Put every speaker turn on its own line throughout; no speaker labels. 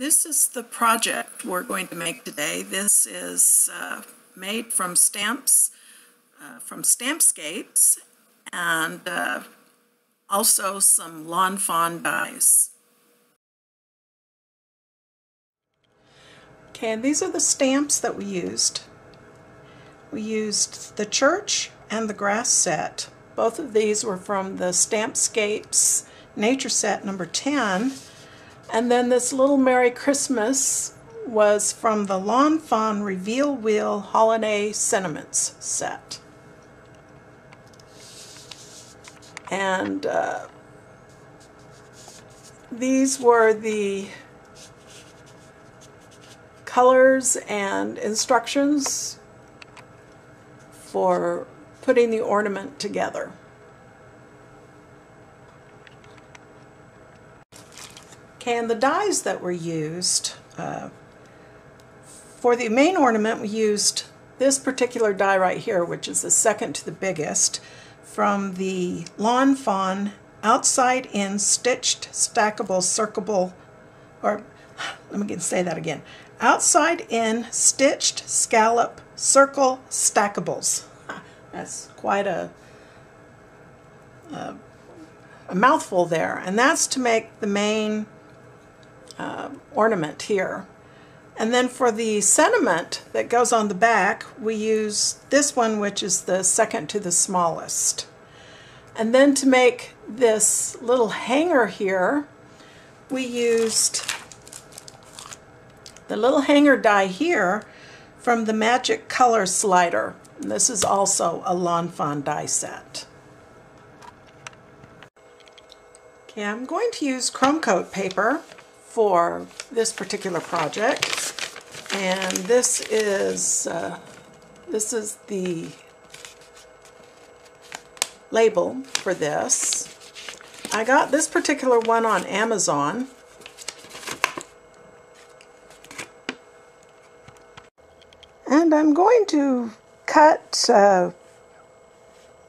This is the project we're going to make today. This is made from stamps, from Stampscapes, and also some lawn fawn dies. Okay, and these are the stamps that we used. We used the church and the grass set. Both of these were from the Stampscapes Nature Set number 10. And then this little Merry Christmas was from the Lawn Fawn Reveal Wheel Holiday Sentiments set. And these were the colors and instructions for putting the ornament together. Okay, and the dies that were used, for the main ornament we used this particular die right here, which is the second to the biggest, from the Lawn Fawn Outside In Stitched Stackable Circleable, or let me say that again, Outside In Stitched Scallop Circle Stackables. That's quite a mouthful there, and that's to make the main ornament here. And then for the sentiment that goes on the back, we use this one, which is the second to the smallest. And then to make this little hanger here, we used the little hanger die here from the Magic Color Slider. And this is also a Lawn Fawn die set. Okay, I'm going to use chrome coat paper for this particular project, and this is the label for this. I got this particular one on Amazon. And I'm going to cut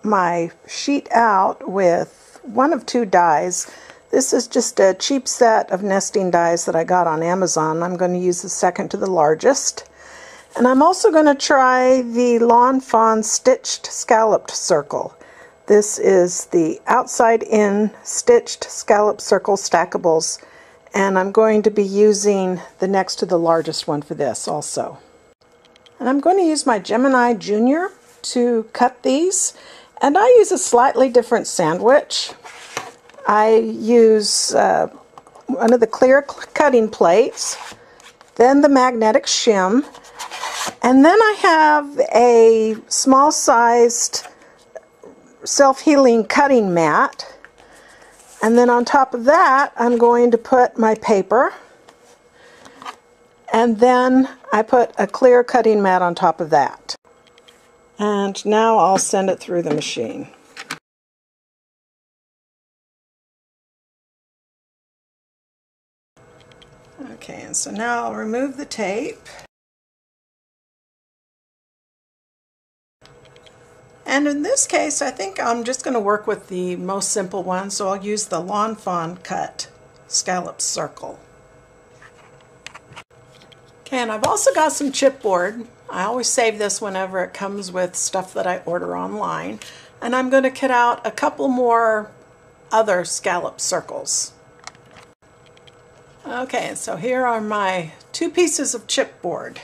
my sheet out with one of two dies. This is just a cheap set of nesting dies that I got on Amazon. I'm going to use the second to the largest. And I'm also going to try the Lawn Fawn Stitched Scalloped Circle. This is the Outside In Stitched Scallop Circle Stackables. And I'm going to be using the next to the largest one for this also. And I'm going to use my Gemini Junior to cut these. And I use a slightly different sandwich. I use one of the clear cutting plates, then the magnetic shim, and then I have a small-sized self-healing cutting mat. And then on top of that, I'm going to put my paper, and then I put a clear cutting mat on top of that. And now I'll send it through the machine. Okay, and so now I'll remove the tape. And in this case, I think I'm just going to work with the most simple one, so I'll use the Lawn Fawn cut scallop circle. Okay, and I've also got some chipboard. I always save this whenever it comes with stuff that I order online. And I'm going to cut out a couple more other scallop circles. Okay, so here are my two pieces of chipboard.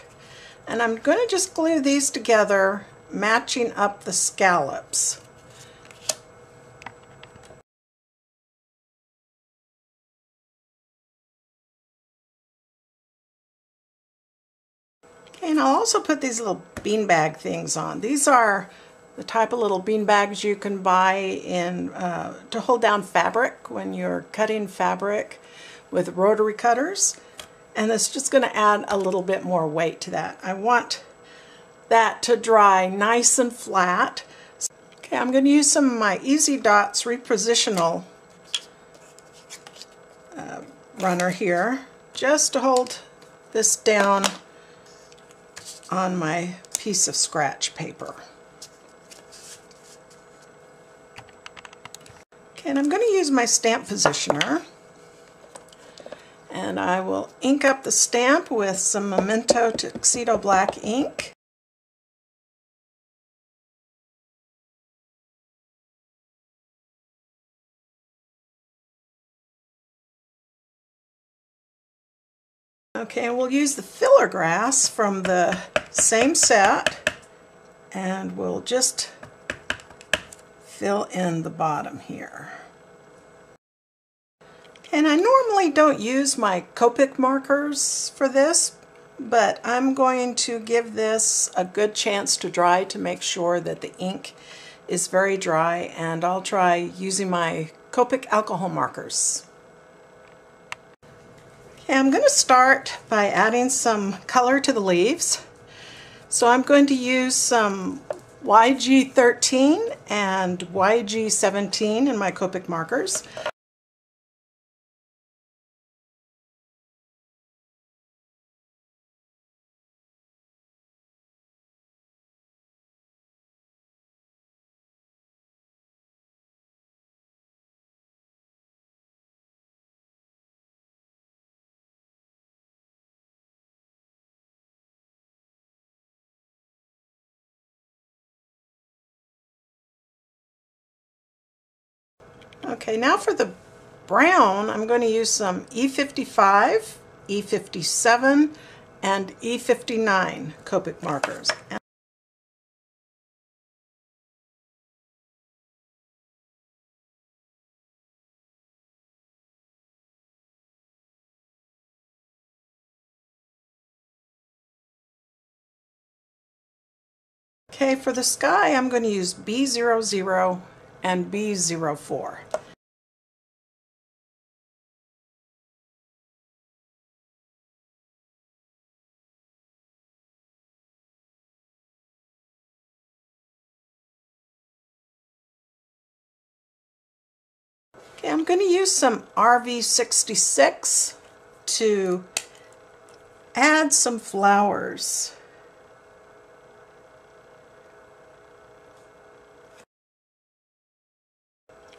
And I'm going to just glue these together, matching up the scallops. Okay, and I'll also put these little beanbag things on. These are the type of little bean bags you can buy in to hold down fabric when you're cutting fabric with rotary cutters, and it's just going to add a little bit more weight to that. I want that to dry nice and flat. Okay, I'm going to use some of my Easy Dots repositional runner here just to hold this down on my piece of scratch paper. Okay, and I'm going to use my stamp positioner. And I will ink up the stamp with some Memento Tuxedo Black ink. Okay, and we'll use the filler grass from the same set, and we'll just fill in the bottom here. And I normally don't use my Copic markers for this, but I'm going to give this a good chance to dry to make sure that the ink is very dry, and I'll try using my Copic alcohol markers. Okay, I'm going to start by adding some color to the leaves. So I'm going to use some YG13 and YG17 in my Copic markers. Okay, now for the brown, I'm going to use some E55, E57, and E59 Copic markers. Okay, for the sky, I'm going to use B00 and B04. Okay, I'm going to use some RV66 to add some flowers.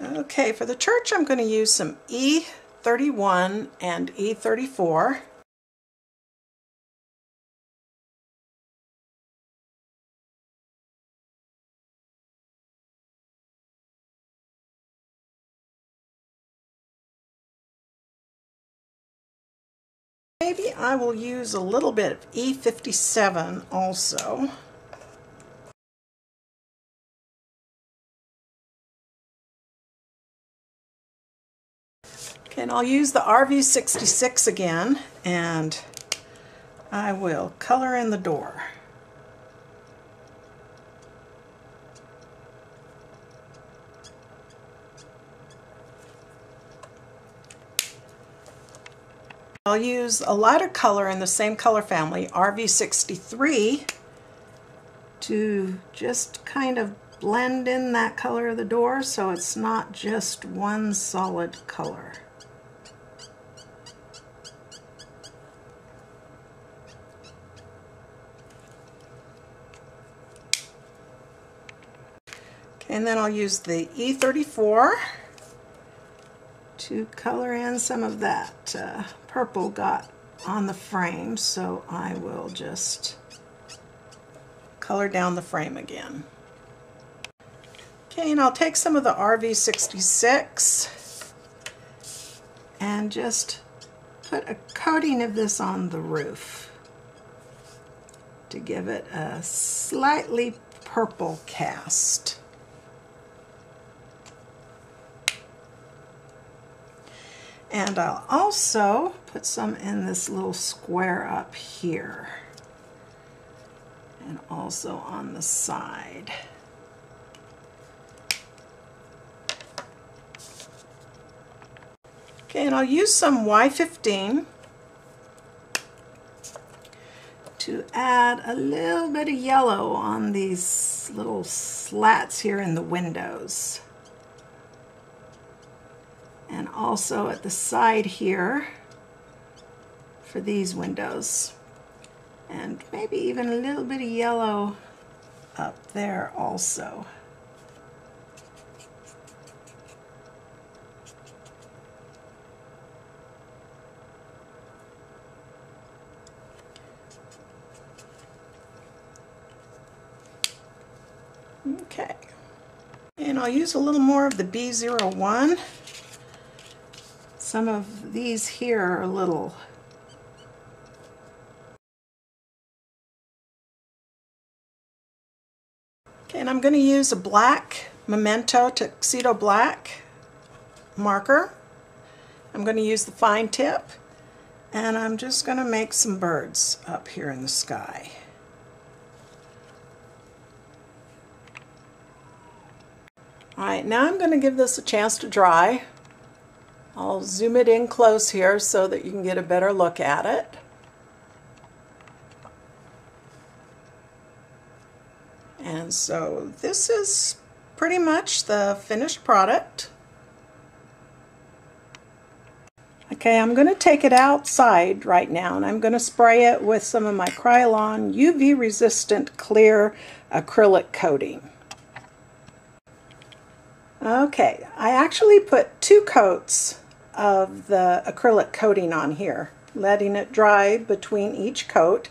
Okay, for the church I'm going to use some E31 and E34. Maybe I will use a little bit of E57 also. Okay, and I'll use the RV66 again, and I will color in the door. I'll use a lighter color in the same color family, RV63, to just kind of blend in that color of the door so it's not just one solid color. Okay, and then I'll use the E34 to color in some of that purple got on the frame, so I will just color down the frame again. Okay, and I'll take some of the RV66 and just put a coating of this on the roof to give it a slightly purple cast. And I'll also put some in this little square up here, and also on the side. Okay, and I'll use some Y15 to add a little bit of yellow on these little slats here in the windows. And also at the side here for these windows. And maybe even a little bit of yellow up there also. Okay. And I'll use a little more of the B01. Some of these here are a little okay, and I'm going to use a black Memento Tuxedo Black marker. I'm going to use the fine tip, and I'm just going to make some birds up here in the sky. Alright, now I'm going to give this a chance to dry. I'll zoom it in close here so that you can get a better look at it. And so this is pretty much the finished product. Okay, I'm going to take it outside right now, and I'm going to spray it with some of my Krylon UV resistant clear acrylic coating. Okay, I actually put 2 coats of the acrylic coating on here, letting it dry between each coat.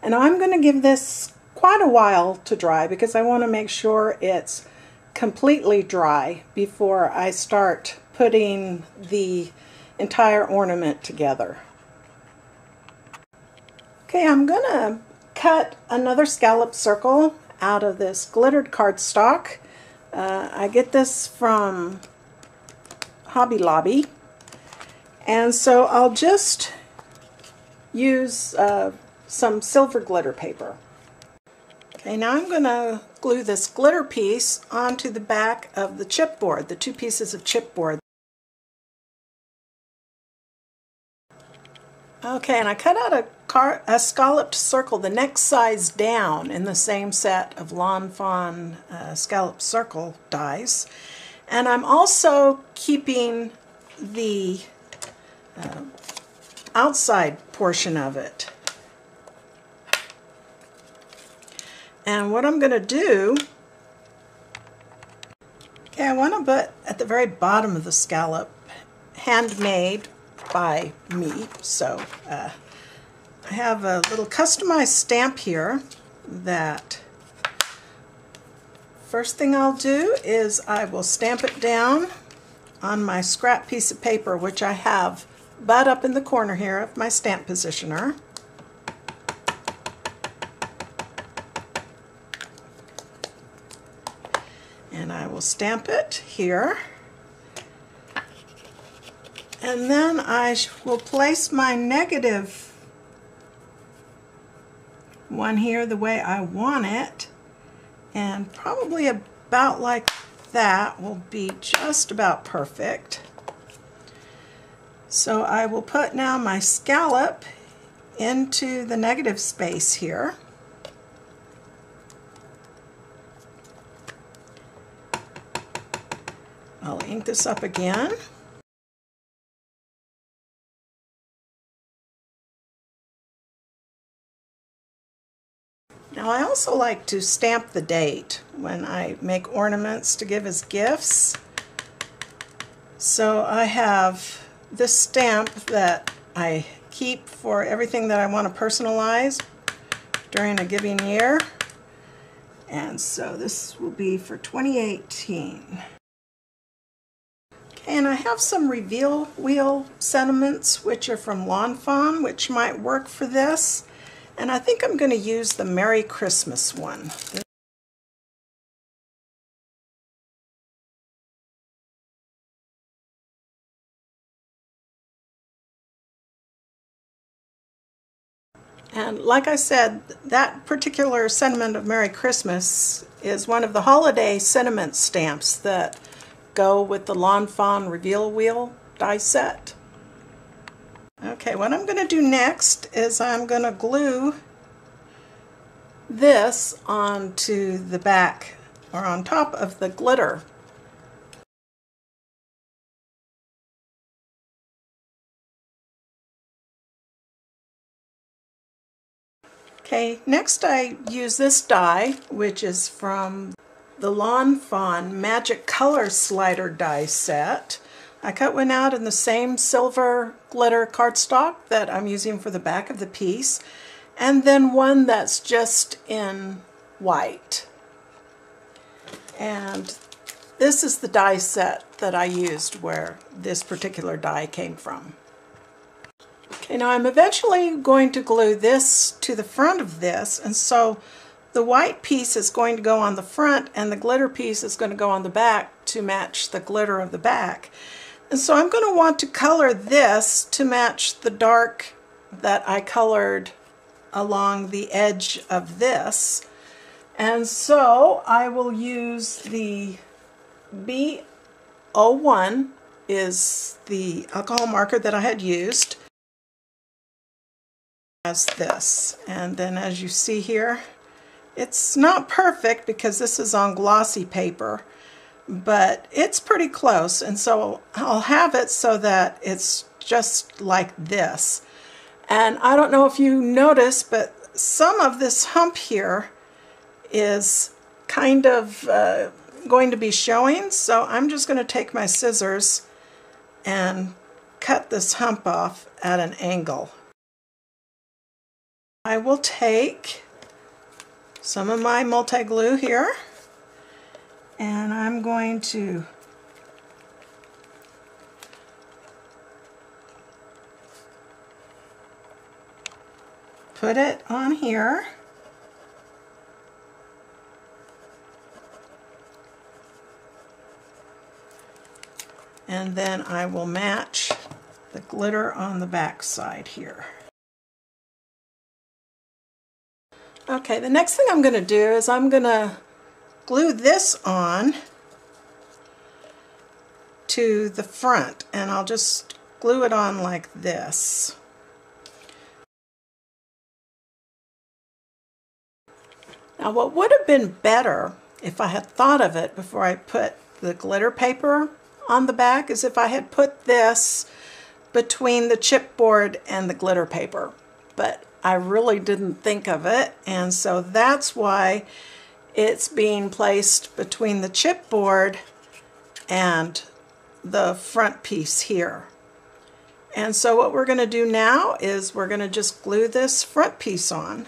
And I'm going to give this quite a while to dry because I want to make sure it's completely dry before I start putting the entire ornament together. Okay, I'm going to cut another scallop circle out of this glittered cardstock. I get this from Hobby Lobby, and so I'll just use some silver glitter paper. Okay, now I'm going to glue this glitter piece onto the back of the chipboard, the 2 pieces of chipboard. Okay, and I cut out a scalloped circle the next size down in the same set of Lawn Fawn scalloped circle dies. And I'm also keeping the outside portion of it. And what I'm going to do, okay, I want to put at the very bottom of the scallop, handmade by me, so I have a little customized stamp here that first thing I'll do is I will stamp it down on my scrap piece of paper, which I have butt up in the corner here of my stamp positioner. And I will stamp it here. And then I will place my negative one here the way I want it, and probably about like that will be just about perfect. So I will put now my scallop into the negative space here. I'll ink this up again. Now I also like to stamp the date when I make ornaments to give as gifts. So I have this stamp that I keep for everything that I want to personalize during a given year. And so this will be for 2018. Okay, and I have some reveal wheel sentiments which are from Lawn Fawn, which might work for this. And I think I'm going to use the Merry Christmas one. And like I said, that particular sentiment of Merry Christmas is one of the holiday sentiment stamps that go with the Lawn Fawn Reveal Wheel die set. Okay, what I'm going to do next is I'm going to glue this onto the back or on top of the glitter. Okay, next I use this die, which is from the Lawn Fawn Magic Color Slider die set. I cut one out in the same silver glitter cardstock that I'm using for the back of the piece, and then one that's just in white. And this is the die set that I used where this particular die came from. Okay, now I'm eventually going to glue this to the front of this, and so the white piece is going to go on the front and the glitter piece is going to go on the back to match the glitter of the back. And so I'm going to want to color this to match the dark that I colored along the edge of this. And so I will use the B01 is the alcohol marker that I had used as this. And then as you see here, it's not perfect because this is on glossy paper, but it's pretty close, and so I'll have it so that it's just like this. And I don't know if you notice, but some of this hump here is kind of going to be showing, so I'm just going to take my scissors and cut this hump off at an angle. I will take some of my multi-glue here, and I'm going to put it on here. And then I will match the glitter on the back side here. Okay, the next thing I'm going to do is I'm going to glue this on to the front, and I'll just glue it on like this. Now what would have been better if I had thought of it before I put the glitter paper on the back is if I had put this between the chipboard and the glitter paper, but I really didn't think of it, and so that's why it's being placed between the chipboard and the front piece here. And so what we're going to do now is we're going to just glue this front piece on.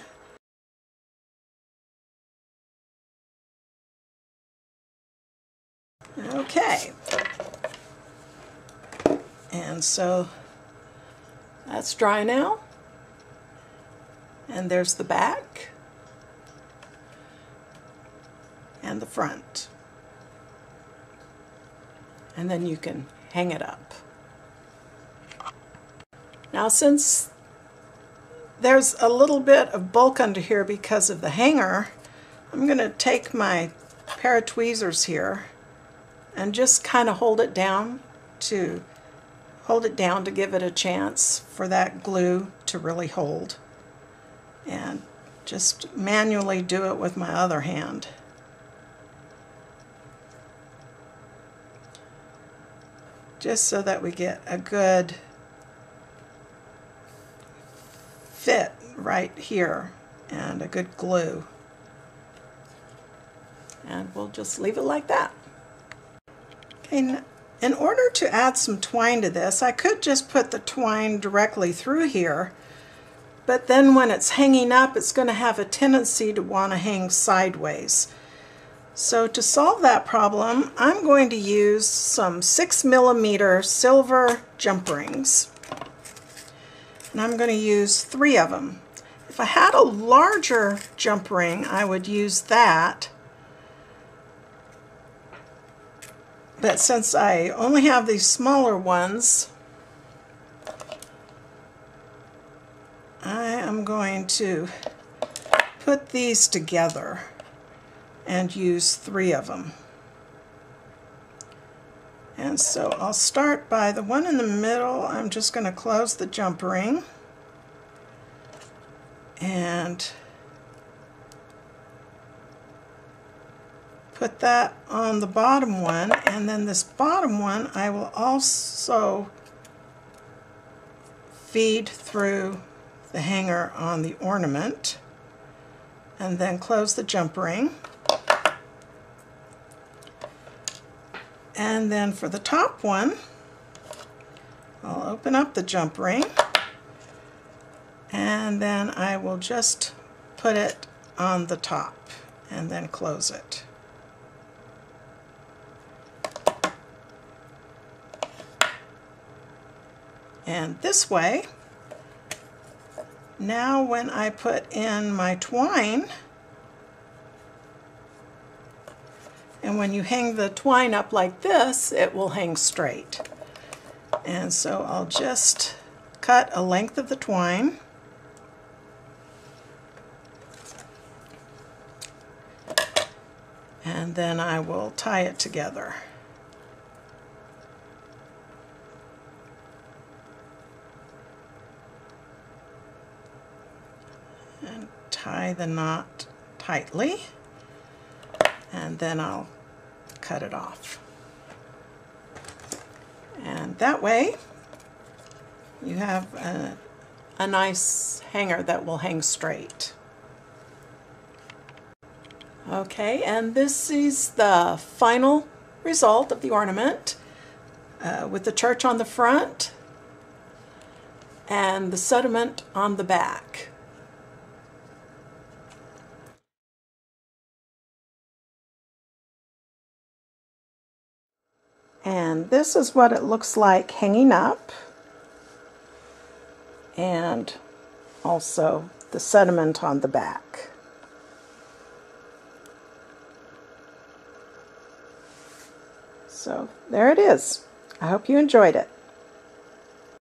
Okay, and so that's dry now, and there's the back and the front, and then you can hang it up. Now since there's a little bit of bulk under here because of the hanger, I'm going to take my pair of tweezers here and just kind of hold it down to give it a chance for that glue to really hold, and just manually do it with my other hand. Just so that we get a good fit right here and a good glue. And we'll just leave it like that. Okay, in order to add some twine to this, I could just put the twine directly through here, but then when it's hanging up, it's going to have a tendency to want to hang sideways. So to solve that problem, I'm going to use some 6mm silver jump rings, and I'm going to use 3 of them. If I had a larger jump ring, I would use that. But since I only have these smaller ones, I am going to put these together and use 3 of them. And so I'll start by the one in the middle. I'm just going to close the jump ring and put that on the bottom one, and then this bottom one I will also feed through the hanger on the ornament, and then close the jump ring. And then for the top one, I'll open up the jump ring, and then I will just put it on the top and then close it. And this way, now when I put in my twine, and when you hang the twine up like this, it will hang straight. And so I'll just cut a length of the twine. And then I will tie it together. And tie the knot tightly. And then I'll cut it off. And that way you have a nice hanger that will hang straight. Okay, and this is the final result of the ornament with the church on the front and the sediment on the back. And this is what it looks like hanging up, and also the sediment on the back. So there it is. I hope you enjoyed it.